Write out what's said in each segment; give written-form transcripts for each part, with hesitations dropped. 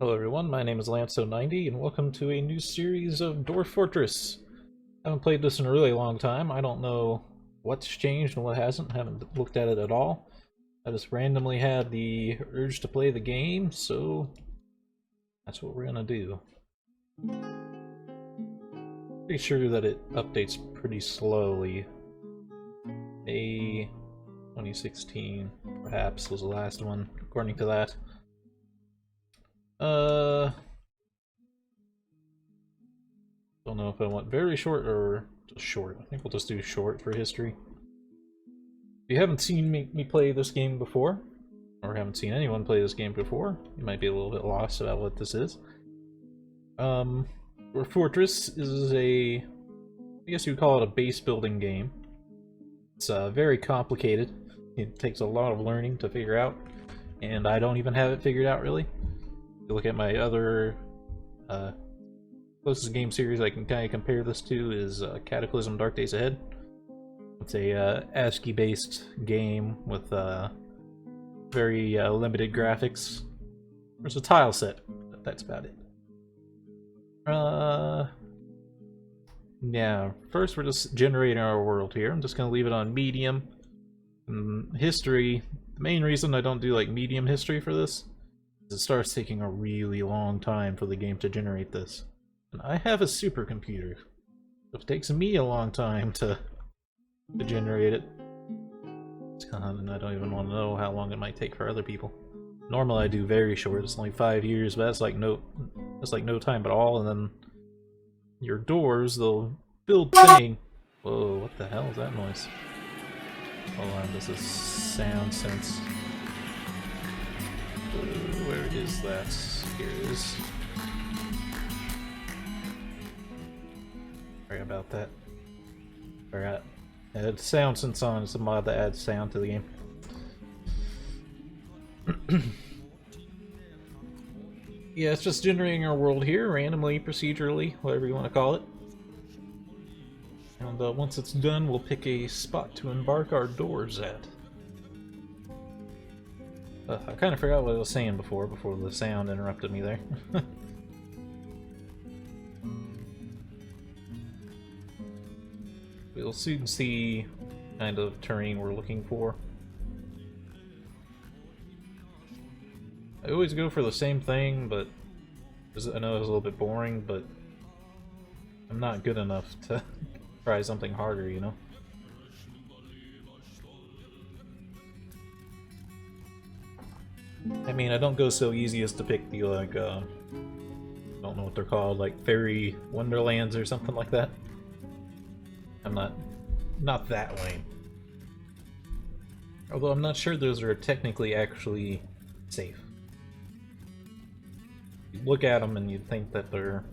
Hello everyone, my name is Lanso90 and welcome to a new series of Dwarf Fortress. I haven't played this in a really long time. I don't know what's changed and what hasn't. Haven't looked at it at all. I just randomly had the urge to play the game, so that's what we're gonna do. Pretty sure that it updates pretty slowly. May 2016 perhaps was the last one, according to that. Don't know if I want very short or just short. I think we'll just do short for history. If you haven't seen me play this game before, or haven't seen anyone play this game before, you might be a little bit lost about what this is. Dwarf Fortress is I guess you'd call it a base building game. It's very complicated. It takes a lot of learning to figure out, and I don't even have it figured out really. If you look at my other closest game series I can kind of compare this to is Cataclysm Dark Days Ahead. It's a ASCII-based game with very limited graphics. There's a tile set, but that's about it. Yeah, first we're just generating our world here. I'm just going to leave it on medium. History, the main reason I don't do like medium history for this is it starts taking a really long time for the game to generate this. And I have a supercomputer. So it takes me a long time to generate it. And I don't even want to know how long it might take for other people. Normally I do very short, it's only 5 years, but that's like no time at all. And then your doors, they'll build thing. Whoa, what the hell is that noise? Hold on, this is sound sense. Where is that? Here it is. Sorry about that. Forgot. Add sound sense on. It's a mod that adds sound to the game. Yeah, it's just generating our world here, randomly, procedurally, whatever you want to call it. And once it's done, we'll pick a spot to embark our doors at. I kind of forgot what I was saying before the sound interrupted me there. We'll soon see kind of terrain we're looking for. I always go for the same thing, but I know it's a little bit boring, but I'm not good enough to try something harder, you know? I mean, I don't go so easy as to pick the, like, I don't know what they're called, like Fairy Wonderlands or something like that. I'm not that lame. Although I'm not sure those are technically actually safe. You look at them and you'd think that they're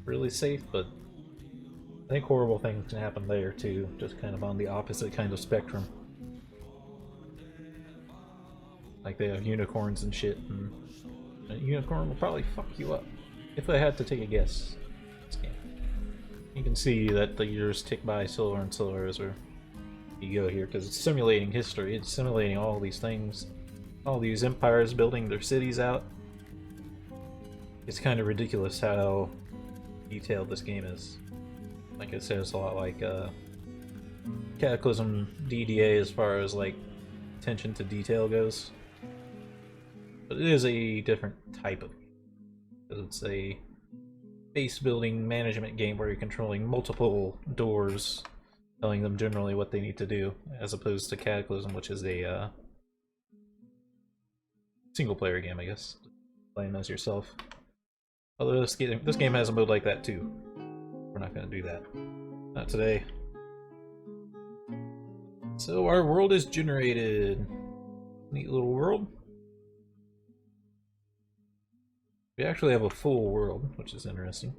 really safe, but I think horrible things can happen there too, just kind of on the opposite kind of spectrum. Like they have unicorns and shit, and a unicorn will probably fuck you up. If I had to take a guess. You can see that the years tick by slower and slower as you go here, because it's simulating history. It's simulating all these things. All these empires building their cities out. It's kind of ridiculous how detailed this game is. Like I said, it's a lot like Cataclysm DDA as far as like attention to detail goes. But it is a different type of game. Because it's a base building management game where you're controlling multiple doors, telling them generally what they need to do, as opposed to Cataclysm, which is a single player game, I guess. Playing as yourself. Although this game has a mode like that too. We're not going to do that. Not today. So our world is generated. Neat little world. We actually have a full world, which is interesting.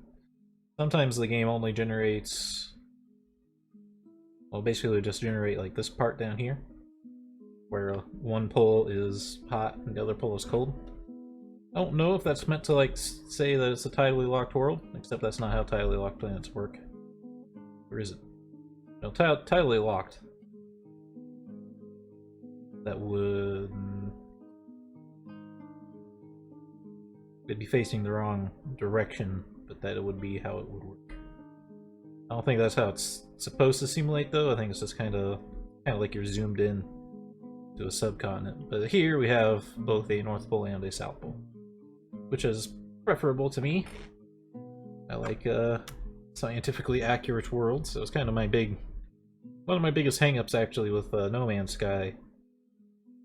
Sometimes the game only generates... Well, basically just generate like this part down here, where one pole is hot and the other pole is cold. I don't know if that's meant to like say that it's a tidally locked world, except that's not how tidally locked planets work. Or is it? No, tidally locked. That would... they'd be facing the wrong direction, but that would be how it would work. I don't think that's how it's supposed to simulate, though. I think it's just kind of like you're zoomed in to a subcontinent. But here we have both a North Pole and a South Pole, which is preferable to me. I like scientifically accurate worlds, so it's kind of one of my biggest hangups actually with No Man's Sky.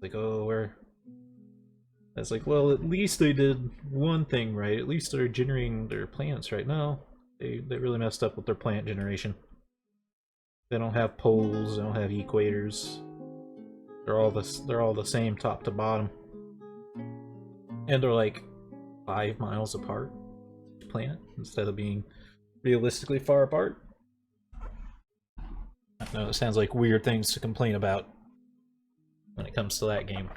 Like, oh, where? It's like, well, at least they did one thing right. At least they're generating their planets right now. They really messed up with their planet generation. They don't have poles. They don't have equators. They're all the same top to bottom, and they're like 5 miles apart. Each planet, instead of being realistically far apart. I know it sounds like weird things to complain about when it comes to that game.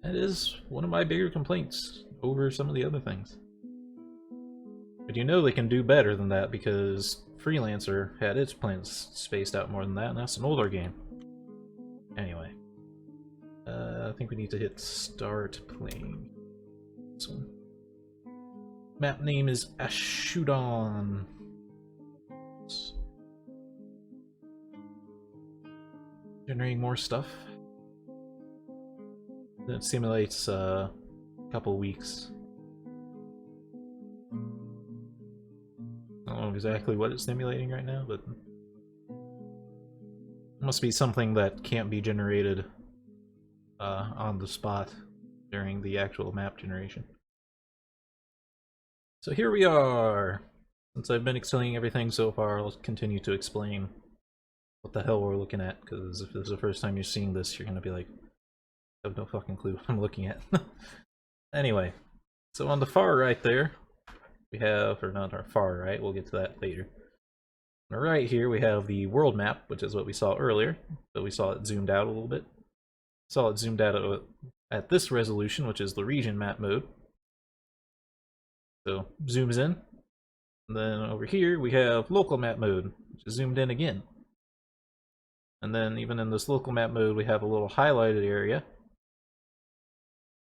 That is one of my bigger complaints over some of the other things. But you know they can do better than that because Freelancer had its planets spaced out more than that, and that's an older game. Anyway. I think we need to hit start playing this one. Map name is Ashudan. Generating more stuff. It simulates a couple weeks. I don't know exactly what it's simulating right now, but it must be something that can't be generated on the spot during the actual map generation. So here we are. Since I've been explaining everything so far, I'll continue to explain what the hell we're looking at, because if this is the first time you're seeing this, you're gonna be like, I have no fucking clue what I'm looking at. Anyway, so on the far right there, we have, or not our far right, we'll get to that later. On the right here, we have the world map, which is what we saw earlier, but we saw it zoomed out a little bit. Saw it zoomed out at this resolution, which is the region map mode. So, zooms in. And then over here, we have local map mode, which is zoomed in again. And then even in this local map mode, we have a little highlighted area.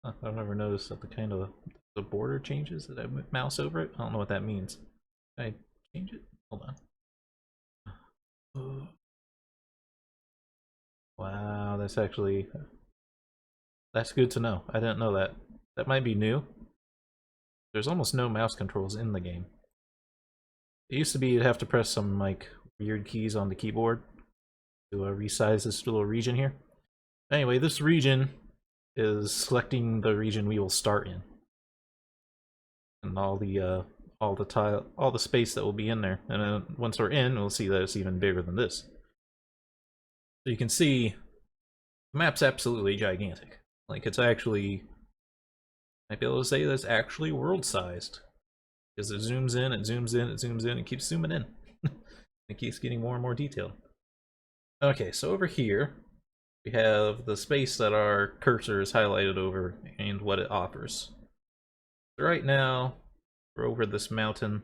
I've never noticed that the border changes. Did I mouse over it? I don't know what that means. Can I change it? Hold on. Wow, that's good to know. I didn't know that. That might be new. There's almost no mouse controls in the game. It used to be you'd have to press some like weird keys on the keyboard to resize this little region here. Anyway, this region is selecting the region we will start in, and all the space that will be in there. And then once we're in, we'll see that it's even bigger than this. So you can see the map's absolutely gigantic. Like, it's actually, might be able to say that's actually world-sized, because it zooms in, it zooms in, it zooms in, and keeps zooming in. It keeps getting more and more detailed. Okay, so over here, we have the space that our cursor is highlighted over and what it offers. So right now, we're over this mountain,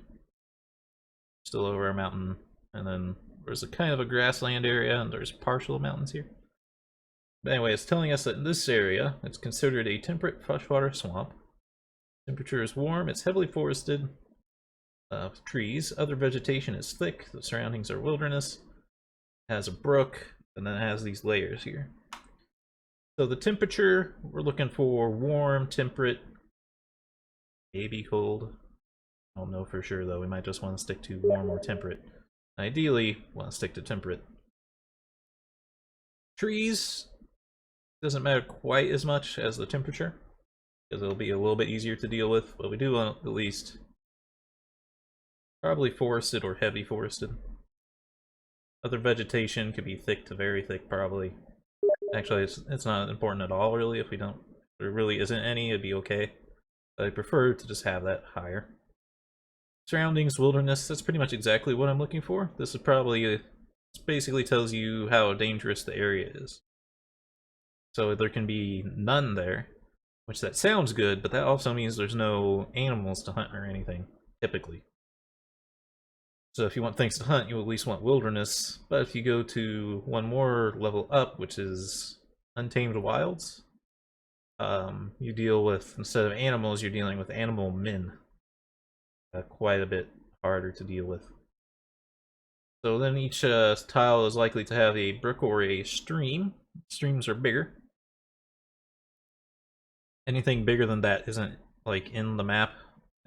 still over a mountain, and then there's a kind of a grassland area, and there's partial mountains here. But anyway, it's telling us that in this area, it's considered a temperate freshwater swamp. Temperature is warm, it's heavily forested, trees, other vegetation is thick, the surroundings are wilderness, it has a brook, and then it has these layers here. So the temperature, we're looking for warm, temperate, maybe cold. I don't know for sure though, we might just want to stick to warm or temperate. Ideally, want to stick to temperate. Trees doesn't matter quite as much as the temperature, because it'll be a little bit easier to deal with, but we do want at least probably forested or heavy forested. Other vegetation could be thick to very thick, probably. Actually, it's not important at all, really. If there really isn't any, it'd be okay. But I prefer to just have that higher. Surroundings, wilderness, that's pretty much exactly what I'm looking for. This is probably, this basically tells you how dangerous the area is. So there can be none there, which that sounds good, but that also means there's no animals to hunt or anything, typically. So if you want things to hunt, you at least want wilderness. But if you go to one more level up, which is Untamed Wilds, you deal with, instead of animals, you're dealing with animal men. Quite a bit harder to deal with. So then each tile is likely to have a brook or a stream. Streams are bigger. Anything bigger than that isn't like in the map.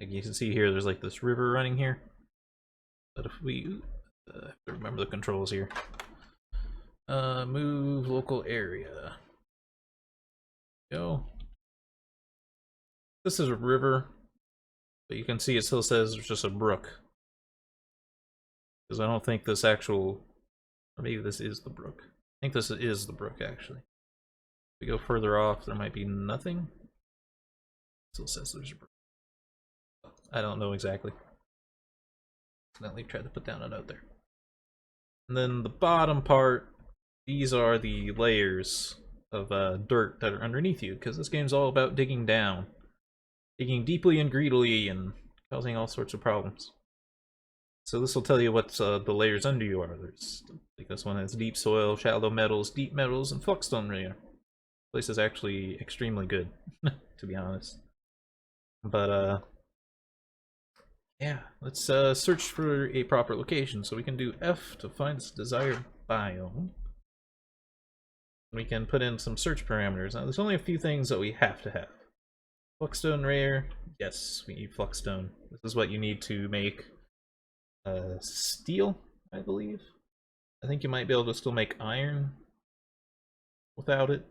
Like you can see here, there's like this river running here. But if we have to remember the controls here. Move local area. Go. This is a river, but you can see it still says it's just a brook. Because I don't think this actual, or maybe this is the brook. I think this is the brook actually. If we go further off, there might be nothing. Still says there's a brook. I don't know exactly. Accidentally tried to put down a note there. And then the bottom part, these are the layers of dirt that are underneath you, because this game's all about digging down. Digging deeply and greedily and causing all sorts of problems. So this will tell you what the layers under you are. There's, like this one has deep soil, shallow metals, deep metals, and fluxstone layer. This place is actually extremely good, to be honest. But yeah, let's search for a proper location. So we can do F to find this desired biome. We can put in some search parameters. Now there's only a few things that we have to have. Fluxstone rare, yes, we need fluxstone. This is what you need to make steel, I believe. I think you might be able to still make iron without it.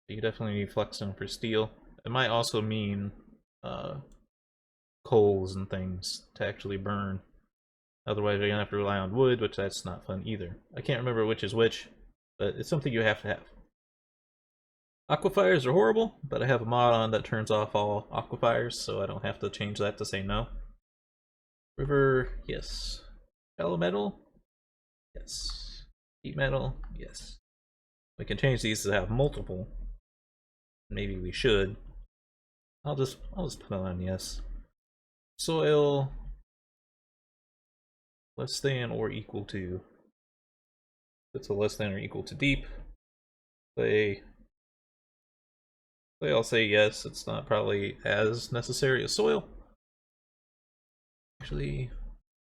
But you definitely need fluxstone for steel. It might also mean coals and things to actually burn. Otherwise you're gonna have to rely on wood, which that's not fun either. I can't remember which is which, but it's something you have to have. Aquifers are horrible, but I have a mod on that turns off all aquifers, so I don't have to change that to say no. River, yes. Shallow metal, yes. Deep metal, yes. We can change these to have multiple. Maybe we should. I'll just put on yes. Soil, less than or equal to. It's a less than or equal to deep. I'll say yes. It's not probably as necessary as soil. Actually,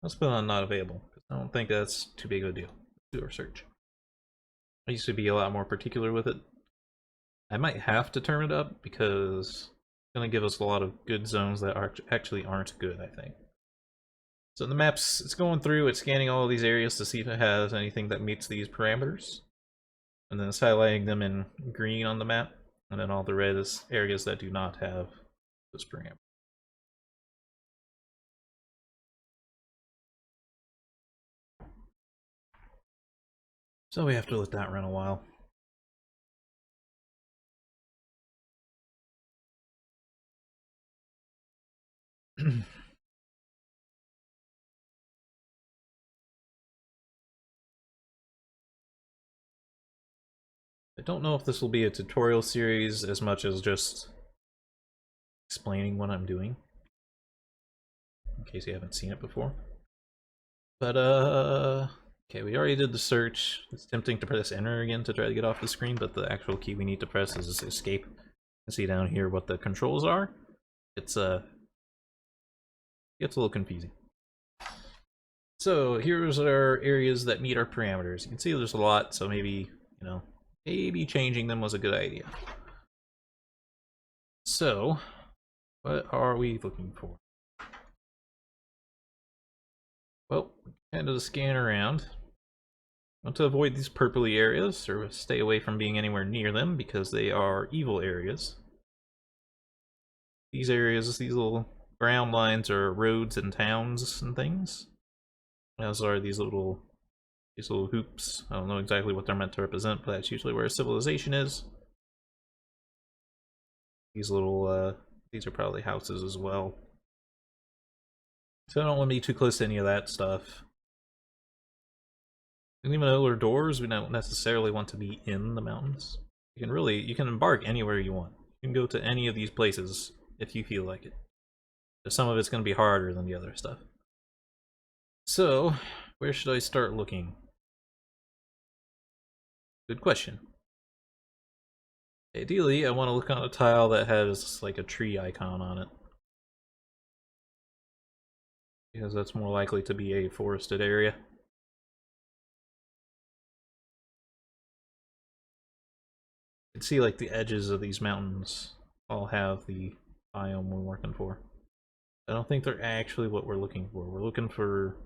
let's put on not available. I don't think that's too big of a deal. Let's do our search. I used to be a lot more particular with it. I might have to turn it up because it's going to give us a lot of good zones that actually aren't good, I think. So the map's, it's going through, it's scanning all of these areas to see if it has anything that meets these parameters. And then it's highlighting them in green on the map. And then all the red is areas that do not have this parameter. So we have to let that run a while. I don't know if this will be a tutorial series as much as just explaining what I'm doing, in case you haven't seen it before. But okay, we already did the search. It's tempting to press enter again to try to get off the screen, but the actual key we need to press is escape. You can see down here what the controls are. It's gets a little confusing. So here's our areas that meet our parameters. You can see there's a lot, so maybe, you know, maybe changing them was a good idea. So, what are we looking for? Well, kind of scan around. Want to avoid these purpley areas, or stay away from being anywhere near them, because they are evil areas. These areas, these little brown lines, are roads and towns and things. As are these little hoops. I don't know exactly what they're meant to represent, but that's usually where civilization is. These little, these are probably houses as well. So I don't want to be too close to any of that stuff. And even though they're doors, we don't necessarily want to be in the mountains. You can embark anywhere you want. You can go to any of these places if you feel like it. But some of it's going to be harder than the other stuff. So, where should I start looking? Good question. Ideally, I want to look on a tile that has like a tree icon on it, because that's more likely to be a forested area. You can see like the edges of these mountains all have the biome we're working for. I don't think they're actually what we're looking for. We're looking for...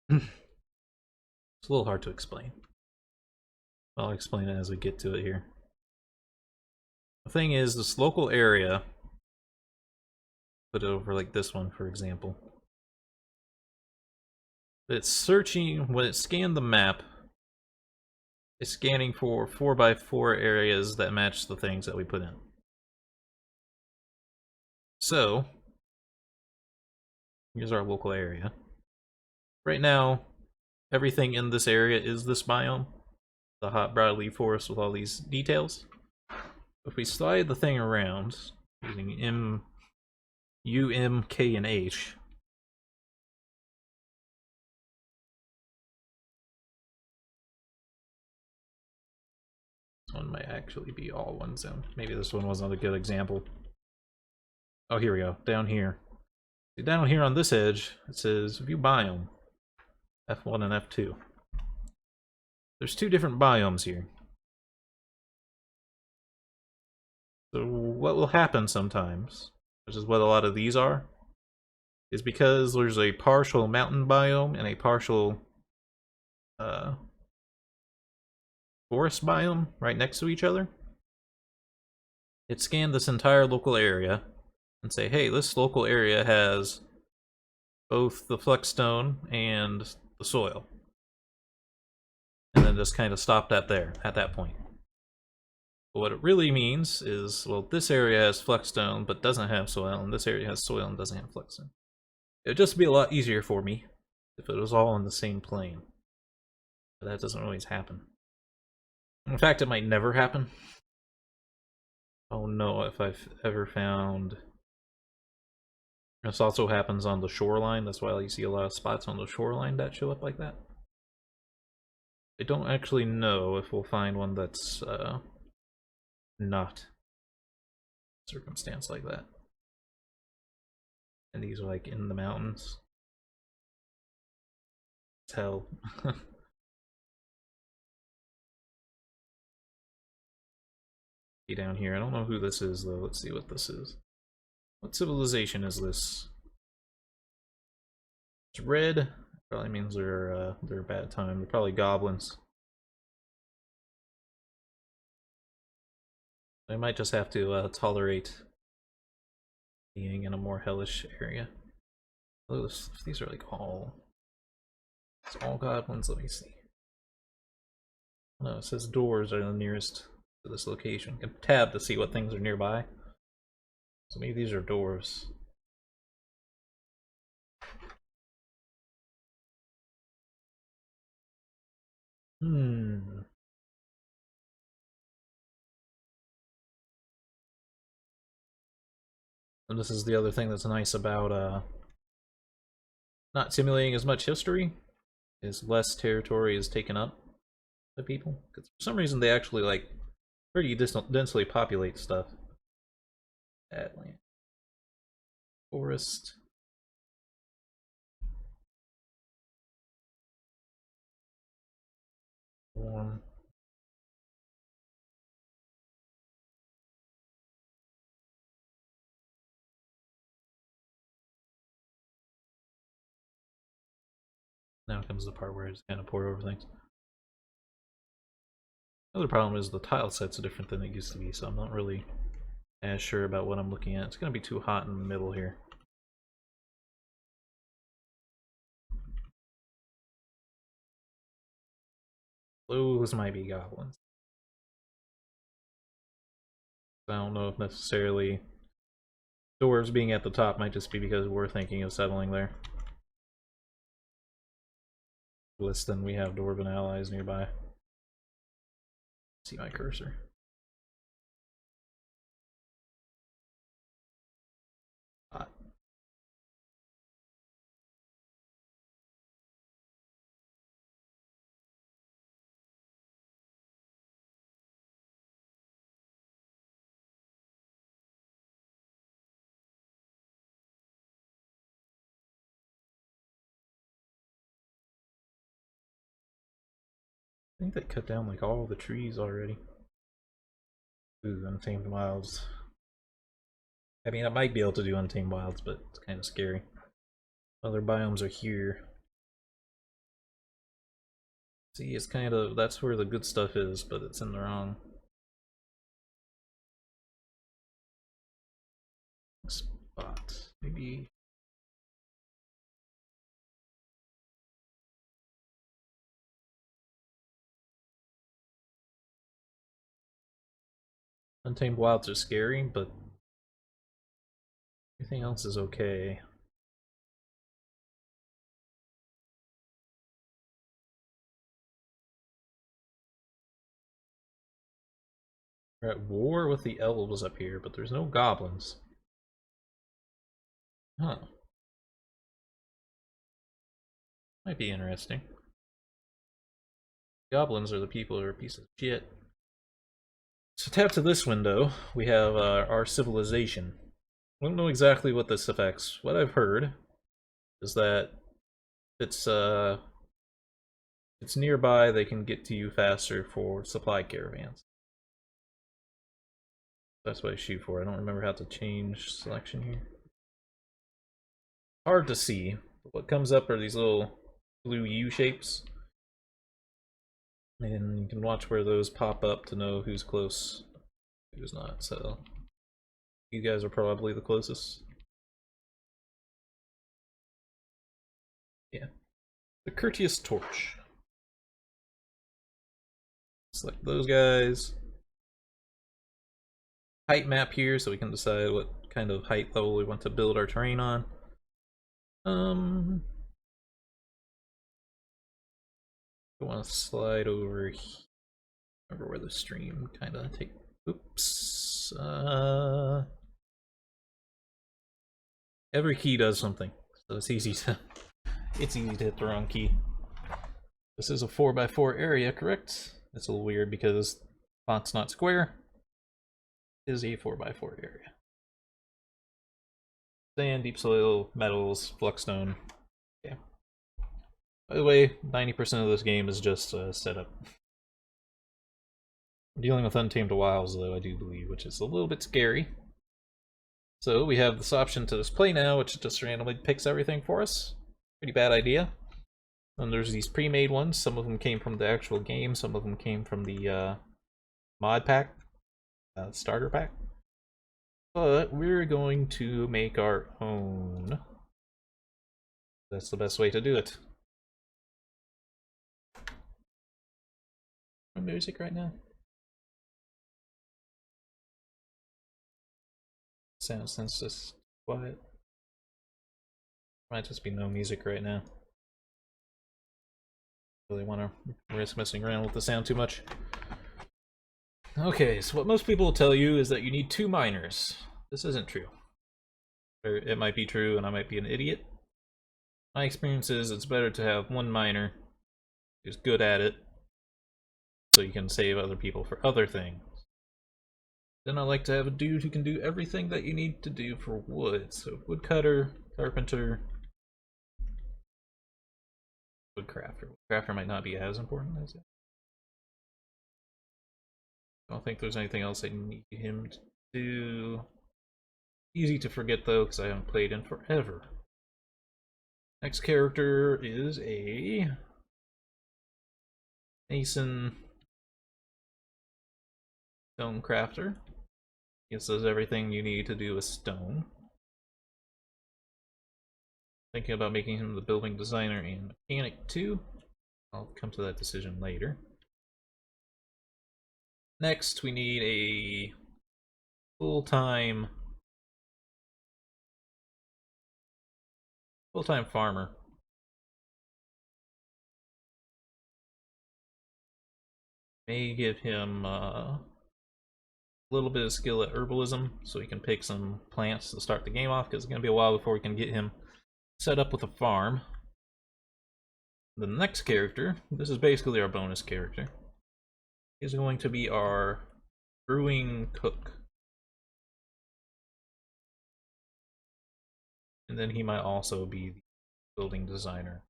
It's a little hard to explain. I'll explain it as we get to it here. The thing is, this local area, put it over like this one, for example. It's searching, when it scanned the map, it's scanning for 4x4 areas that match the things that we put in. So, here's our local area. Right now, everything in this area is this biome, the hot broadleaf forest with all these details. If we slide the thing around using U, M, K, and H, this one might actually be all one zone. Maybe this one wasn't a good example. Oh, here we go. Down here. Down here on this edge, it says View Biome, F1 and F2. There's two different biomes here. So what will happen sometimes, which is what a lot of these are, is because there's a partial mountain biome and a partial forest biome right next to each other. It scanned this entire local area and say, hey, this local area has both the flexstone and the soil. And then just kind of stopped at that point. But what it really means is, well, this area has flexstone but doesn't have soil, and this area has soil and doesn't have flexstone. It would just be a lot easier for me if it was all on the same plane. But that doesn't always happen. In fact, it might never happen. Oh no, if I've ever found... This also happens on the shoreline, that's why you see a lot of spots on the shoreline that show up like that. I don't actually know if we'll find one that's not circumstance like that. And these are like in the mountains. It's hell. Be down here. I don't know who this is though. Let's see what this is. What civilization is this? It's red. Probably means they're a bad time. They're probably goblins. I might just have to tolerate being in a more hellish area. These are like all... It's all goblins, let me see. No, it says doors are the nearest to this location. You can tab to see what things are nearby. So maybe these are doors. And this is the other thing that's nice about not simulating as much history, is less territory is taken up by people. Because for some reason they actually like pretty densely populate stuff. Badland. Forest. Warm. Now comes the part where I just kind of pour over things. Another problem is the tile set's different than it used to be, so I'm not really as sure about what I'm looking at. It's going to be too hot in the middle here. Those might be goblins. I don't know if necessarily dwarves being at the top might just be because we're thinking of settling there. Less than we have dwarven allies nearby. See my cursor. Hot. think they cut down like all the trees already. Ooh, Untamed Wilds. I mean, I might be able to do Untamed Wilds, but it's kind of scary. Other biomes are here. See, it's kind of, that's where the good stuff is, but it's in the wrong spot. Maybe. Untamed Wilds are scary, but everything else is okay. We're at war with the elves up here, but there's no goblins. Huh. Might be interesting. Goblins are the people who are a piece of shit. So tap to this window, we have our civilization. I don't know exactly what this affects. What I've heard is that it's nearby, they can get to you faster for supply caravans. That's what I shoot for. I don't remember how to change selection here. Hard to see. What comes up are these little blue U shapes. And you can watch where those pop up to know who's close, who's not. So you guys are probably the closest. Yeah. The Courteous Torch. Select those guys. Height map here so we can decide what kind of height level we want to build our terrain on. I want to slide over here. Remember where the stream kind of take. Oops. Every key does something, so it's easy to hit the wrong key. This is a 4x4 area, correct? It's a little weird because font's not square. It is a 4x4 area. Sand, deep soil, metals, fluxstone. Yeah. By the way, 90% of this game is just setup. I'm dealing with Untamed Wilds, though, I do believe, which is a little bit scary. So we have this option to just play now, which just randomly picks everything for us. Pretty bad idea. And there's these pre-made ones. Some of them came from the actual game, some of them came from the mod pack, starter pack. But we're going to make our own. That's the best way to do it. No music right now? Sounds just quiet. Might just be no music right now. Really want to risk messing around with the sound too much. Okay, so what most people will tell you is that you need 2 miners. This isn't true. Or it might be true and I might be an idiot. My experience is it's better to have 1 miner who's good at it so you can save other people for other things. Then I like to have a dude who can do everything that you need to do for wood. So woodcutter, carpenter, woodcrafter. Woodcrafter might not be as important as it. I don't think there's anything else I need him to do. Easy to forget though, because I haven't played in forever. Next character is a Mason stone crafter. This does everything you need to do with stone. Thinking about making him the building designer and mechanic too. I'll come to that decision later. Next, we need a full-time farmer. May give him a little bit of skill at herbalism so he can pick some plants to start the game off, because it's going to be a while before we can get him set up with a farm. The next character, this is basically our bonus character, is going to be our brewing cook. And then he might also be the building designer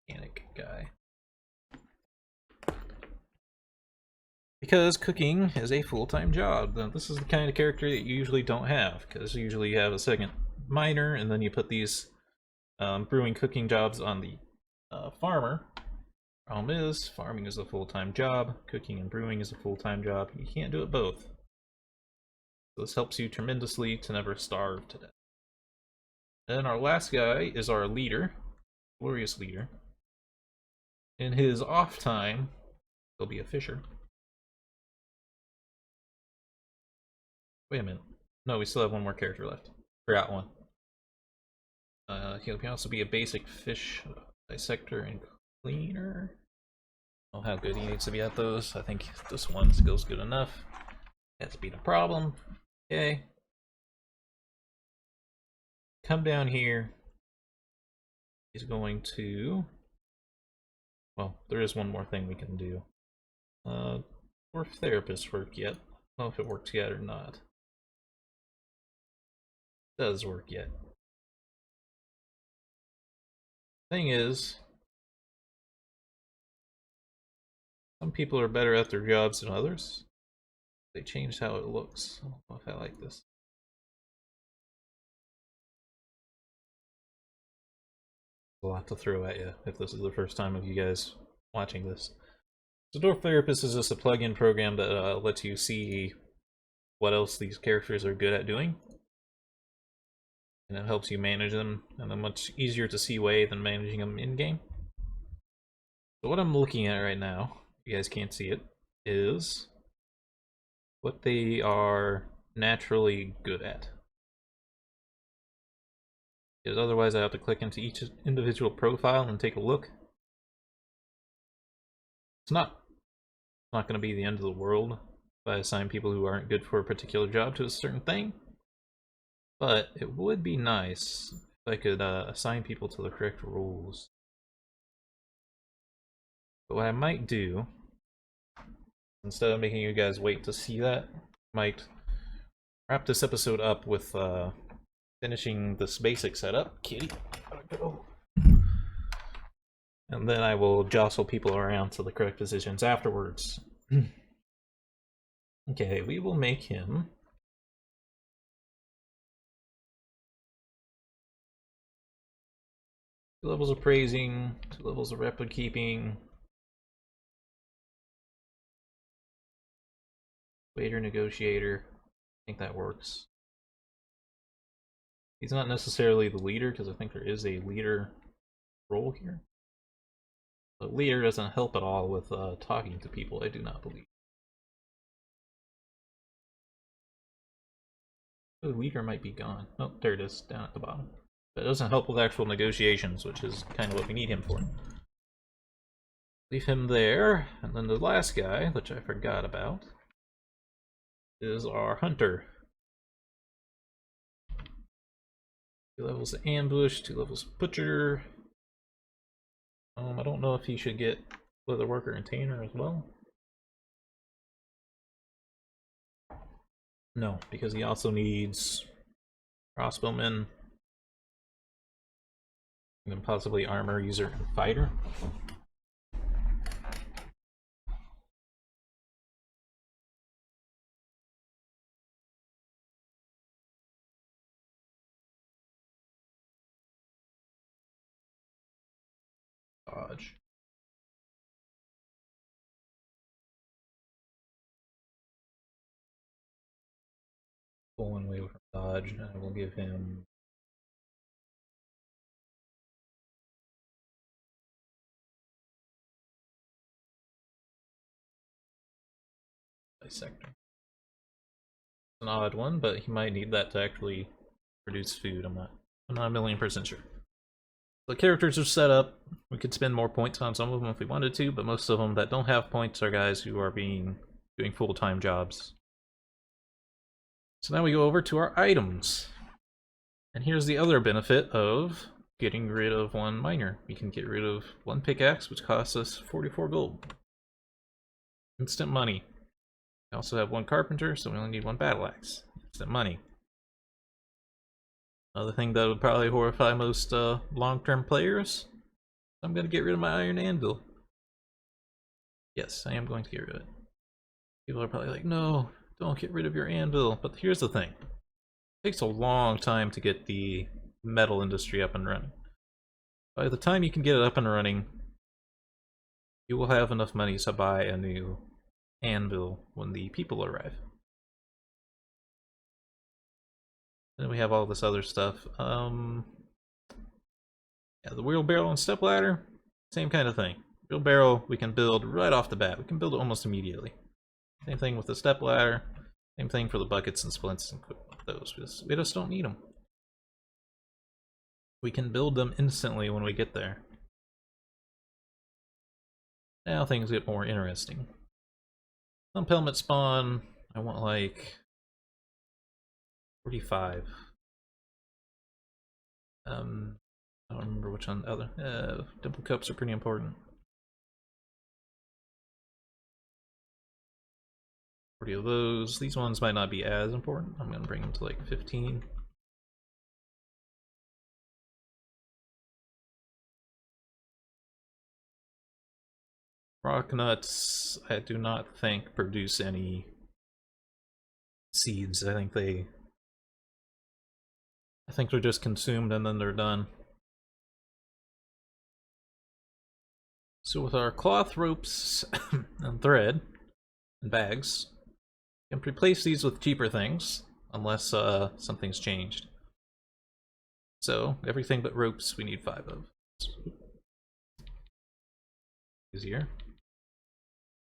mechanic guy. Because cooking is a full-time job. Now, this is the kind of character that you usually don't have, because usually you have a second miner, and then you put these brewing cooking jobs on the farmer. Problem is, farming is a full-time job, cooking and brewing is a full-time job. You can't do it both. So this helps you tremendously to never starve to death. Then our last guy is our leader, glorious leader. In his off time, he'll be a fisher. Wait a minute. No, we still have one more character left. Forgot one. He can also be a basic fish dissector and cleaner. I don't know how good he needs to be at those. I think this one skill's good enough. That's been a problem. Okay. Come down here. He's going to... Well, there is one more thing we can do. Dwarf Therapist work yet? I don't know if it works yet or not. It does work yet. Thing is, some people are better at their jobs than others. They changed how it looks. I don't know if I like this. A lot to throw at you if this is the first time of you guys watching this. So Dwarf Therapist is just a plug-in program that lets you see what else these characters are good at doing. And it helps you manage them in a much easier to see way than managing them in-game. So what I'm looking at right now, you guys can't see it, is what they are naturally good at. Because otherwise I have to click into each individual profile and take a look. It's not going to be the end of the world if I assign people who aren't good for a particular job to a certain thing. But it would be nice if I could assign people to the correct roles. But what I might do, instead of making you guys wait to see that, I might wrap this episode up with finishing this basic setup. Kitty, gotta go. And then I will jostle people around to the correct positions afterwards. Okay, we will make him... 2 levels of praising, 2 levels of replica keeping. Waiter, negotiator. I think that works. He's not necessarily the leader, because I think there is a leader role here. The leader doesn't help at all with talking to people, I do not believe. The leader might be gone. Oh, there it is, down at the bottom. But it doesn't help with actual negotiations, which is kind of what we need him for. Leave him there, and then the last guy, which I forgot about, is our hunter. 2 levels of ambush, 2 levels of butcher. I don't know if he should get leather worker and tamer as well. No, because he also needs crossbowmen, and then possibly armor user and fighter. Dodge. Pull one way from dodge, and I will give him dissector. It's an odd one, but he might need that to actually produce food. I'm not 1,000,000% sure. The characters are set up. We could spend more points on some of them if we wanted to, but most of them that don't have points are guys who are doing full-time jobs. So now we go over to our items. And here's the other benefit of getting rid of one miner. We can get rid of one pickaxe, which costs us 44 gold. Instant money. We also have one carpenter, so we only need one battle axe. Instant money. Another thing that would probably horrify most long-term players. I'm going to get rid of my iron anvil. Yes, I am going to get rid of it. People are probably like, no, don't get rid of your anvil. But here's the thing. It takes a long time to get the metal industry up and running. By the time you can get it up and running, you will have enough money to buy a new anvil when the people arrive. Then we have all this other stuff. Yeah, the wheelbarrow and stepladder, same kind of thing. Wheelbarrow we can build right off the bat. We can build it almost immediately. Same thing with the stepladder. Same thing for the buckets and splints and those. We just don't need them. We can build them instantly when we get there. Now things get more interesting. Pump helmet spawn, I want like 45. I don't remember which one. Other dimple cups are pretty important. 40 of those. These ones might not be as important. I'm gonna bring them to like 15. Rock nuts, I do not think produce any seeds. I think they're just consumed and then they're done. So with our cloth, ropes, and thread, and bags, you can replace these with cheaper things, unless something's changed. So, everything but ropes we need 5 of. Easier.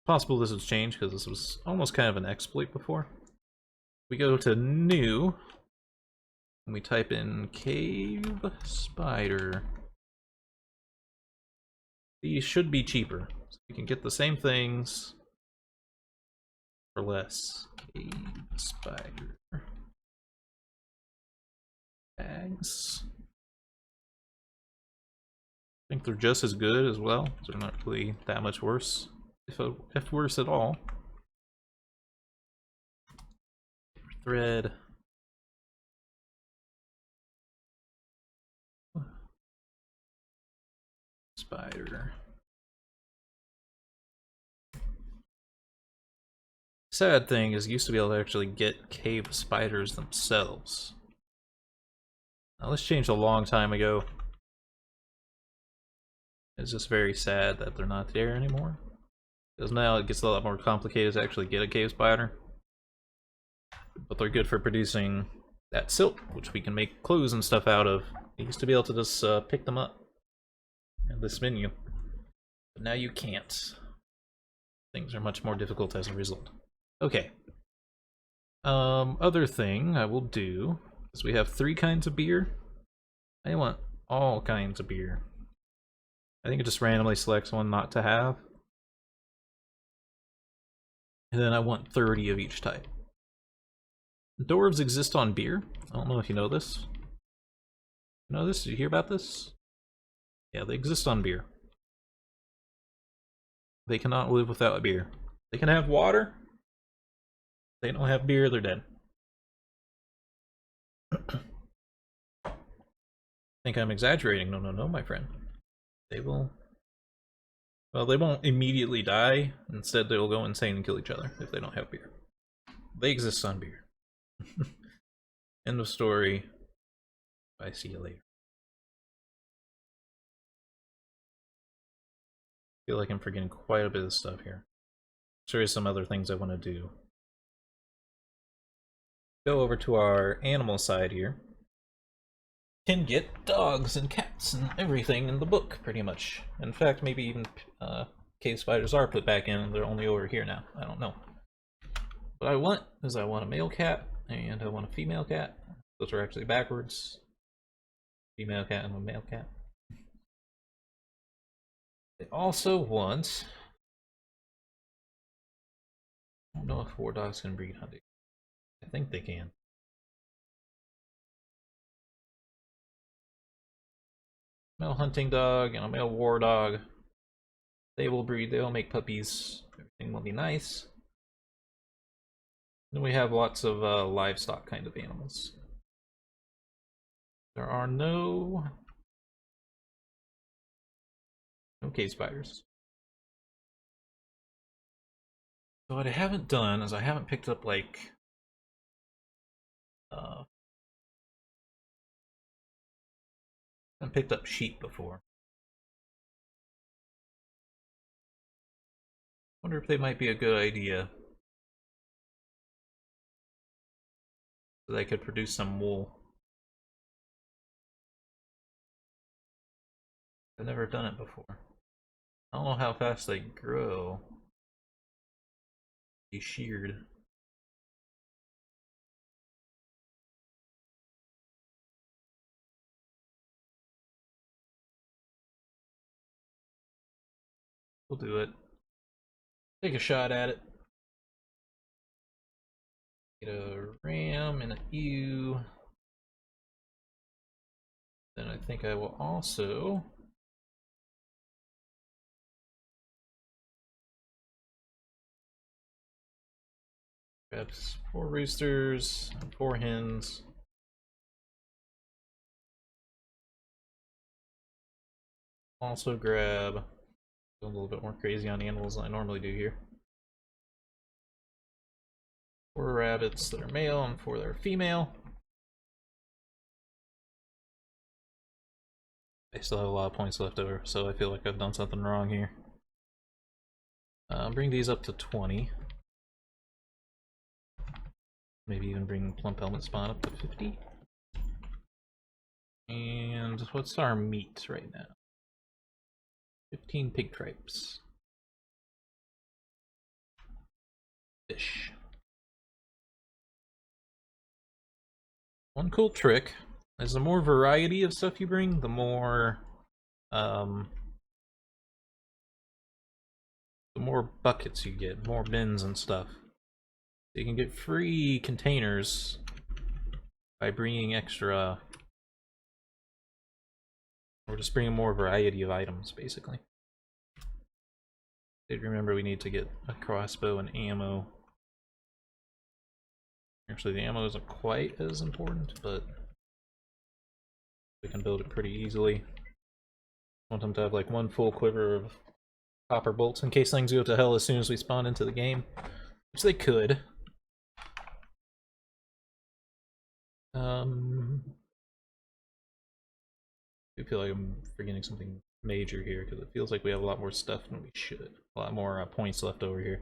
Possible this has changed, because this was almost kind of an exploit before. We go to new, and we type in cave spider. These should be cheaper. So we can get the same things for less. Cave spider. Bags. I think they're just as good as well. They're not really that much worse. If worse at all. Thread. Spider. Sad thing is, you used to be able to actually get cave spiders themselves. Now, this changed a long time ago. It's just very sad that they're not there anymore. Because now it gets a lot more complicated to actually get a cave spider. But they're good for producing that silk, which we can make clothes and stuff out of. You used to be able to just pick them up in this menu. But now you can't. Things are much more difficult as a result. Okay. Other thing I will do is we have 3 kinds of beer. I want all kinds of beer. I think it just randomly selects one not to have. And then I want 30 of each type. Dwarves exist on beer. I don't know if you know this. You know this? Did you hear about this? Yeah, they exist on beer. They cannot live without beer. They can have water. If they don't have beer, they're dead. I think I'm exaggerating. No, my friend. They will... Well, they won't immediately die. Instead, they'll go insane and kill each other if they don't have beer. They exist on beer. End of story. I see you later. I feel like I'm forgetting quite a bit of stuff here. There is some other things I want to do. Go over to our animal side here. Can get dogs and cats and everything in the book, pretty much. In fact, maybe even cave spiders are put back in and they're only over here now. I don't know. What I want is I want a male cat and I want a female cat. Those are actually backwards. Female cat and a male cat. I also want... I don't know if 4 dogs can breed hunting. I think they can. Male hunting dog and a male war dog. They will breed, they will make puppies. Everything will be nice. Then we have lots of livestock kind of animals. There are no cave spiders. So what I haven't done is I haven't picked up like I haven't picked up sheep before. Wonder if they might be a good idea. So they could produce some wool. I've never done it before. I don't know how fast they grow. Be sheared. We'll do it. Take a shot at it. Get a ram and a ewe. Then I think I will also grab 4 roosters and 4 hens. Also grab a little bit more crazy on animals than I normally do here. 4 rabbits that are male and 4 that are female. I still have a lot of points left over, so I feel like I've done something wrong here. Bring these up to 20. Maybe even bring plump helmet spawn up to 50. And what's our meat right now? 15 pig tripes. Fish. One cool trick is the more variety of stuff you bring, the more buckets you get, more bins and stuff. You can get free containers by bringing extra, or just bringing more variety of items, basically. Did remember we need to get a crossbow and ammo. Actually, the ammo isn't quite as important, but we can build it pretty easily. I want them to have like 1 full quiver of copper bolts in case things go to hell as soon as we spawn into the game, which they could. I feel like I'm forgetting something major here because it feels like we have a lot more stuff than we should. A lot more points left over here.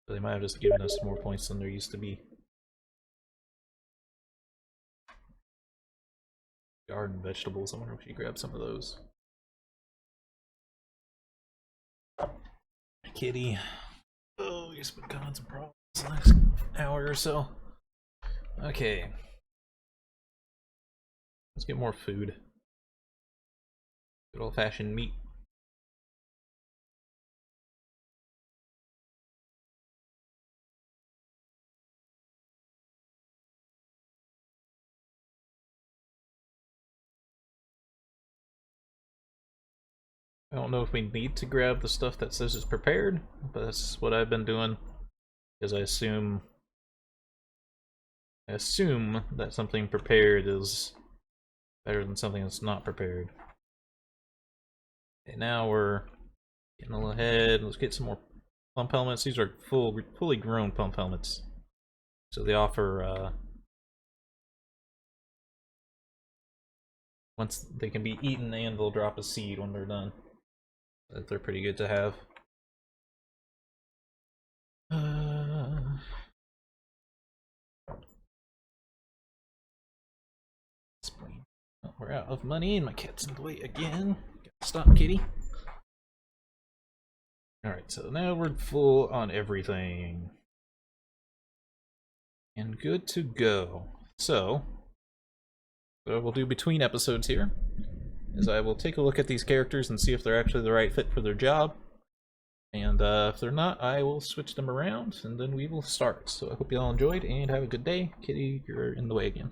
But they might have just given us more points than there used to be. Garden vegetables, I wonder if you grab some of those. Kitty. Oh, he's been causing some problems the last hour or so. Okay. Let's get more food. Good old-fashioned meat. I don't know if we need to grab the stuff that says it's prepared, but that's what I've been doing, because I assume that something prepared is better than something that's not prepared. Okay, now we're getting a little ahead. Let's get some more pump helmets. These are fully grown pump helmets, so they offer once they can be eaten and they'll drop a seed when they're done. That they're pretty good to have. Oh, we're out of money and my cat's in the way again. Stop, kitty. Alright, so now we're full on everything. And good to go. So what we'll do between episodes here is I will take a look at these characters and see if they're actually the right fit for their job. And if they're not, I will switch them around and then we will start. So I hope you all enjoyed and have a good day. Kitty, you're in the way again.